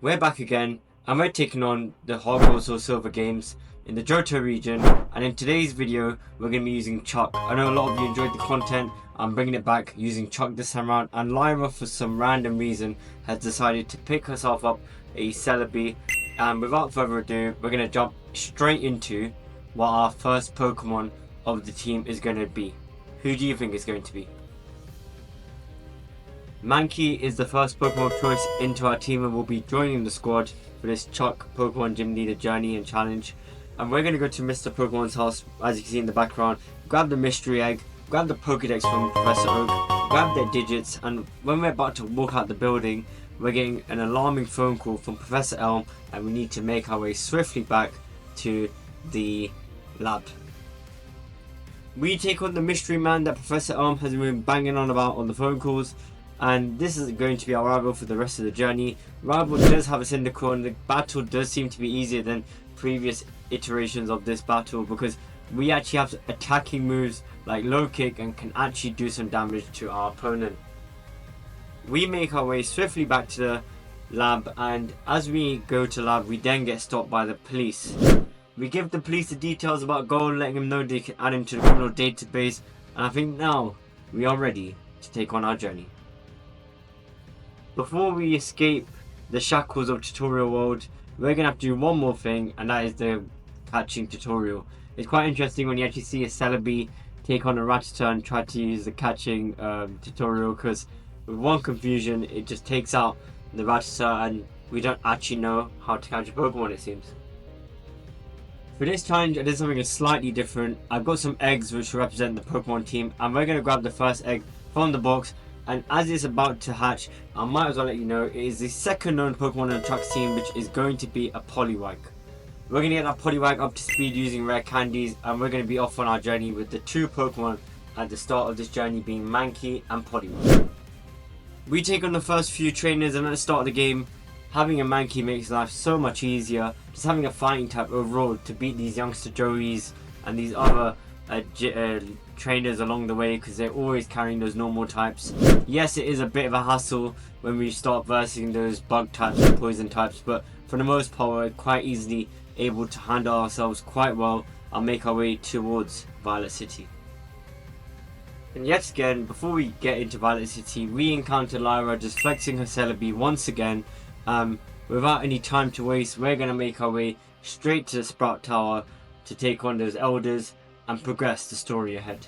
We're back again, and we're taking on the HeartGold and SoulSilver games in the Johto region, and in today's video we're going to be using Chuck. I know a lot of you enjoyed the content. I'm bringing it back using Chuck this time around, and Lyra for some random reason has decided to pick herself up a Celebi, and without further ado we're going to jump straight into what our first Pokemon of the team is going to be. Who do you think is going to be? Mankey is the first Pokemon of choice into our team and will be joining the squad for this Chuck Pokemon Gym Leader journey and challenge. And we're going to go to Mr. Pokemon's house, as you can see in the background, grab the mystery egg, grab the Pokedex from Professor Oak, grab their digits, and when we're about to walk out the building, we're getting an alarming phone call from Professor Elm, and we need to make our way swiftly back to the lab. We take on the mystery man that Professor Elm has been banging on about on the phone calls, and this is going to be our rival for the rest of the journey. Rival does have a Cyndaquil, and the battle does seem to be easier than previous iterations of this battle because we actually have attacking moves like low kick and can actually do some damage to our opponent. We make our way swiftly back to the lab, and as we go to lab we then get stopped by the police. We give the police the details about Gold, letting them know they can add him to the criminal database, and I think now we are ready to take on our journey. Before we escape the shackles of tutorial world, we're going to have to do one more thing, and that is the catching tutorial. It's quite interesting when you actually see a Celebi take on a Rattata and try to use the catching tutorial, because with one confusion it just takes out the Rattata and we don't actually know how to catch a Pokemon, it seems. For this challenge I did something slightly different. I've got some eggs which represent the Pokemon team, and we're going to grab the first egg from the box. And as it's about to hatch, I might as well let you know it is the second known Pokemon on Chuck's team, which is going to be a Poliwag. We're going to get that Poliwag up to speed using rare candies, and we're going to be off on our journey with the two Pokemon at the start of this journey being Mankey and Poliwag. We take on the first few trainers, and at the start of the game, having a Mankey makes life so much easier. Just having a fighting type overall to beat these youngster Joeys and these other trainers along the way, because they're always carrying those normal types. Yes, it is a bit of a hassle when we start versing those bug types and poison types, but for the most part we're quite easily able to handle ourselves quite well and make our way towards Violet City. And yet again, before we get into Violet City, we encounter Lyra just flexing her Celebi once again. Without any time to waste, we're going to make our way straight to the Sprout Tower to take on those elders and progress the story ahead.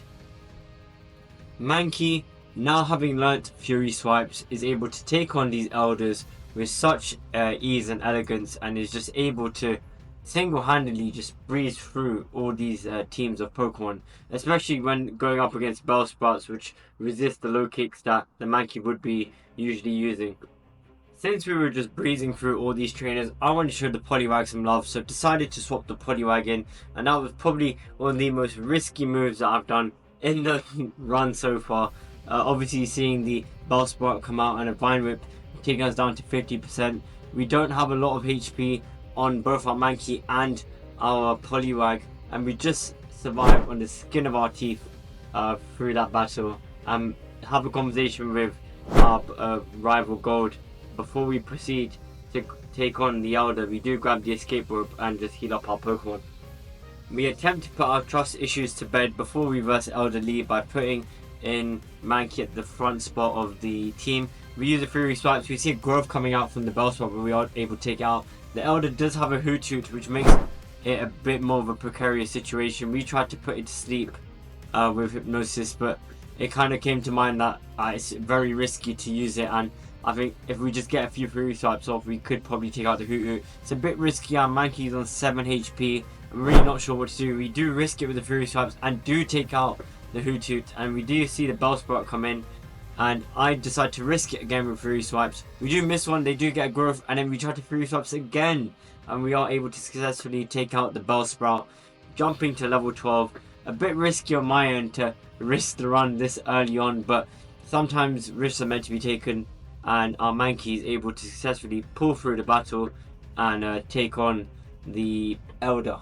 Mankey, now having learnt Fury Swipes, is able to take on these elders with such ease and elegance, and is just able to single-handedly just breeze through all these teams of Pokemon, especially when going up against Bellsprouts, which resist the low kicks that the Mankey would be usually using. Since we were just breezing through all these trainers, I wanted to show the Poliwag some love, so decided to swap the Poliwag in, and that was probably one of the most risky moves that I've done in the run so far. Obviously seeing the Bellsprout come out and a Vine Whip taking us down to 50%. We don't have a lot of HP on both our Mankey and our Poliwag, and we just survived on the skin of our teeth through that battle, and have a conversation with our rival Gold. Before we proceed to take on the Elder, we do grab the escape rope and just heal up our Pokemon. We attempt to put our trust issues to bed before we verse Elder Lee by putting in Mankey at the front spot of the team. We use the Fury Swipes. We see a growth coming out from the Bellsprout, but we are able to take it out. The Elder does have a Hoothoot, which makes it a bit more of a precarious situation. We tried to put it to sleep with Hypnosis, but it kind of came to mind that it's very risky to use it, and I think if we just get a few Fury Swipes off, we could probably take out the Hoothoot. It's a bit risky. Our Mankey's on 7 HP. I'm really not sure what to do. We do risk it with the Fury Swipes and do take out the Hoothoot, and we do see the Bellsprout come in, and I decide to risk it again with Fury Swipes. We do miss one, they do get a growth, and then we try to Fury Swipes again, and we are able to successfully take out the Bellsprout, jumping to level 12. A bit risky on my end to risk the run this early on, but sometimes risks are meant to be taken, and our Mankey is able to successfully pull through the battle and take on the Elder.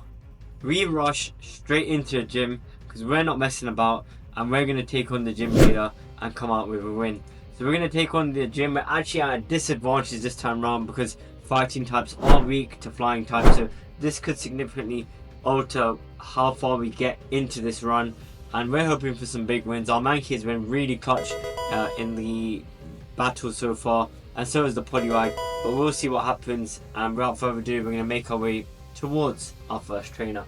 We rush straight into the gym because we're not messing about, and we're going to take on the gym leader and come out with a win. So we're going to take on the gym. We're actually at a disadvantage this time around because fighting types are weak to flying types, so this could significantly alter how far we get into this run, and we're hoping for some big wins. Our Mankey has been really clutch in the battle so far, and so is the Poliwag, but we'll see what happens. And without further ado, we're going to make our way towards our first trainer.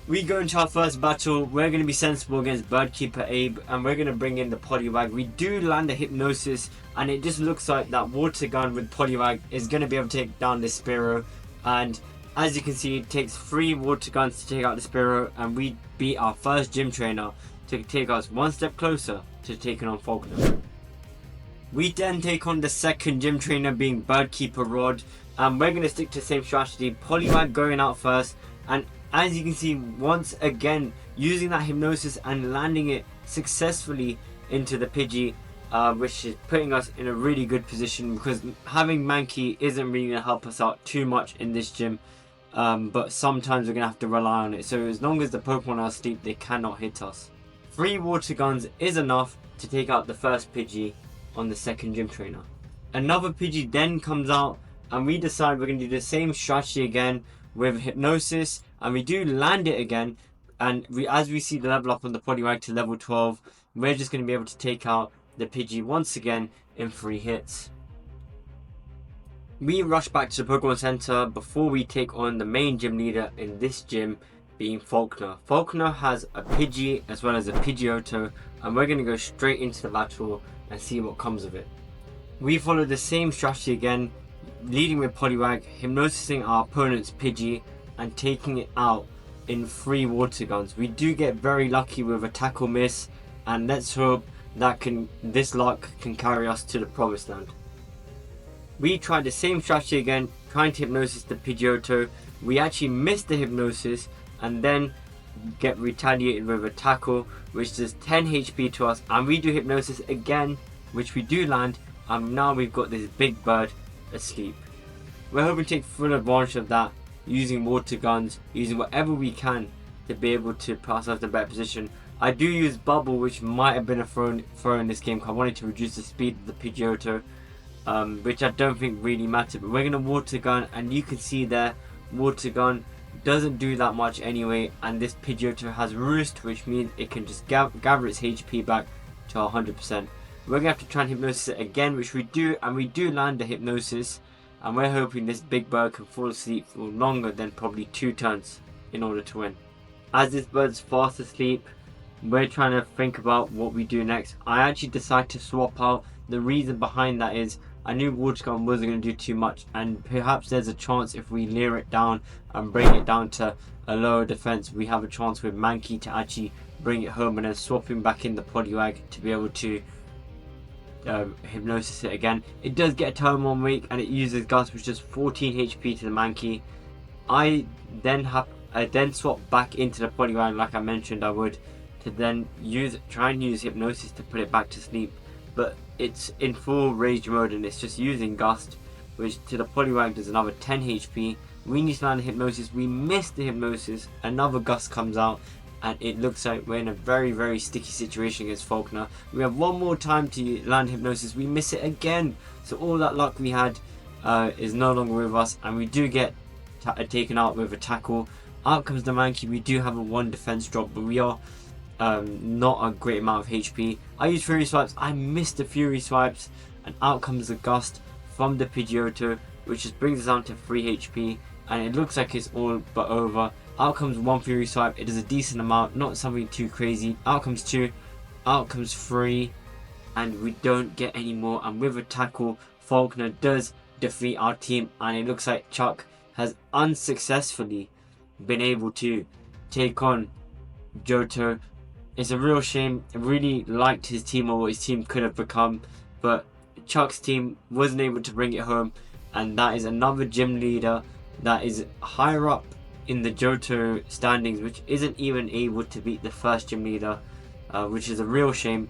We go into our first battle. We're going to be sensible against Birdkeeper Abe, and we're going to bring in the Poliwag. We do land a Hypnosis, and it just looks like that Water Gun with Poliwag is going to be able to take down this Spearow. And as you can see, it takes 3 Water Guns to take out the Spearow, and we beat our first gym trainer to take us one step closer to taking on Falkner. We then take on the second gym trainer, being Birdkeeper Rod, and we're going to stick to the same strategy. Poliwag going out first, and as you can see, once again using that Hypnosis and landing it successfully into the Pidgey, which is putting us in a really good position, because having Mankey isn't really going to help us out too much in this gym, but sometimes we're going to have to rely on it. So as long as the Pokemon are asleep, they cannot hit us. 3 Water Guns is enough to take out the first Pidgey on the second gym trainer. Another Pidgey then comes out, and we decide we're going to do the same strategy again with Hypnosis, and we do land it again, and as we see the level up on the Poliwag to level 12, we're just going to be able to take out the Pidgey once again in 3 hits. We rush back to the Pokemon Center before we take on the main gym leader in this gym, being Falkner. Falkner has a Pidgey as well as a Pidgeotto, and we're going to go straight into the battle and see what comes of it. We follow the same strategy again, leading with Poliwag, hypnosising our opponent's Pidgey and taking it out in 3 Water Guns. We do get very lucky with a tackle miss, and let's hope that this luck can carry us to the promised land. We tried the same strategy again, trying to hypnosis the Pidgeotto. We actually missed the hypnosis and then get retaliated with a tackle, which does 10 HP to us, and we do hypnosis again, which we do land, and now we've got this big bird asleep. We're hoping to take full advantage of that, using Water Guns, using whatever we can to be able to put ourselves in a better position. I do use Bubble, which might have been a throw in this game, because I wanted to reduce the speed of the Pidgeotto, which I don't think really mattered. But we're going to Water Gun, and you can see there, Water Gun doesn't do that much anyway, and this Pidgeotto has Roost, which means it can just gather its HP back to 100%. We're going to have to try and hypnosis it again, which we do, and we do land the hypnosis, and we're hoping this big bird can fall asleep for longer than probably 2 turns in order to win. As this bird's fast asleep, we're trying to think about what we do next. I actually decided to swap out. The reason behind that is I knew Water Gun wasn't going to do too much, and perhaps there's a chance if we leer it down and bring it down to a lower defense, we have a chance with Mankey to actually bring it home, and then swapping back in the Poliwag to be able to hypnosis it again. It does get a turn 1 weak, and it uses Gust, which does 14 HP to the Mankey. I then swap back into the Poliwag like I mentioned I would, to then try and use hypnosis to put it back to sleep, but it's in full rage mode and it's just using Gust, which to the Poliwag does another 10 HP. We need to land a hypnosis. We missed the hypnosis. Another Gust comes out, and it looks like we're in a very, very sticky situation against Falkner. We have one more time to land hypnosis. We miss it again. So all that luck we had is no longer with us, and we do get taken out with a tackle. Out comes the Mankey. We do have a 1 defense drop, but we are not a great amount of HP. I use Fury Swipes. I missed the Fury Swipes, and out comes the Gust from the Pidgeotto, which just brings us down to 3 HP, and it looks like it's all but over. Out comes 1 Fury Swipe. It is a decent amount, not something too crazy. Out comes 2, out comes 3, and we don't get any more. And with a tackle, Falkner does defeat our team, and it looks like Chuck has unsuccessfully been able to take on Johto. It's a real shame. I really liked his team, or what his team could have become, but Chuck's team wasn't able to bring it home, and that is another gym leader that is higher up in the Johto standings, which isn't even able to beat the first gym leader, which is a real shame.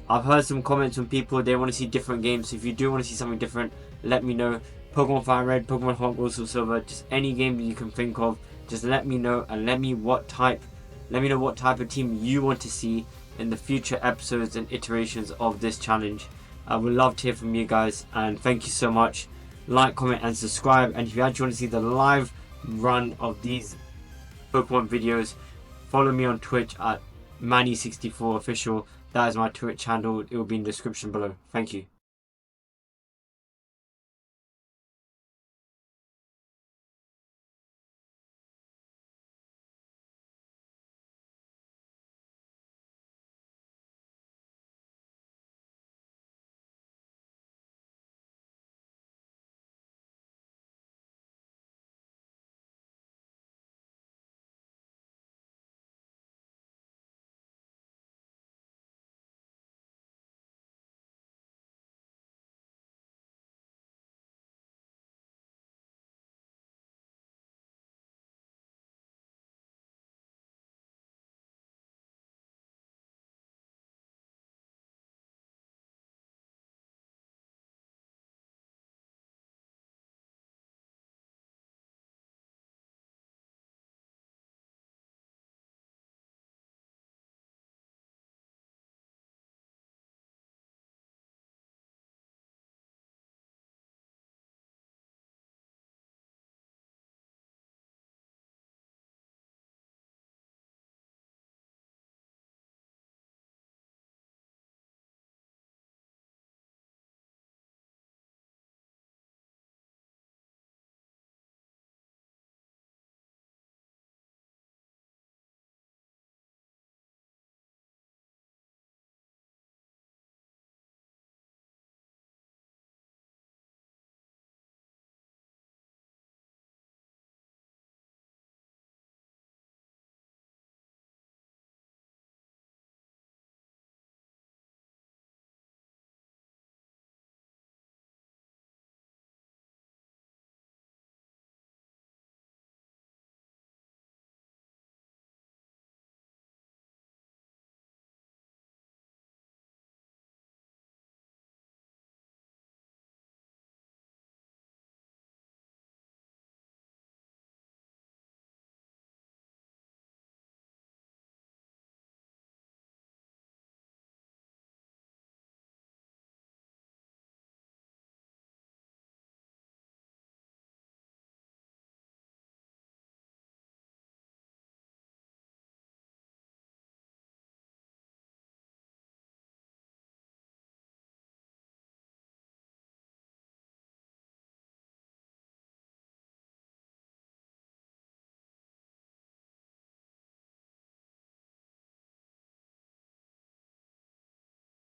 I've heard some comments from people, they want to see different games, so if you do want to see something different, let me know. Pokemon Fire Red, Pokemon HeartGold and SoulSilver, just any game that you can think of, just let me know, and let me know what type of team you want to see in the future episodes and iterations of this challenge. I would love to hear from you guys, and thank you so much like, comment and subscribe. And if you actually want to see the live run of these Pokemon videos, follow me on Twitch at Manny64official. That is my Twitch handle. It will be in the description below. Thank you.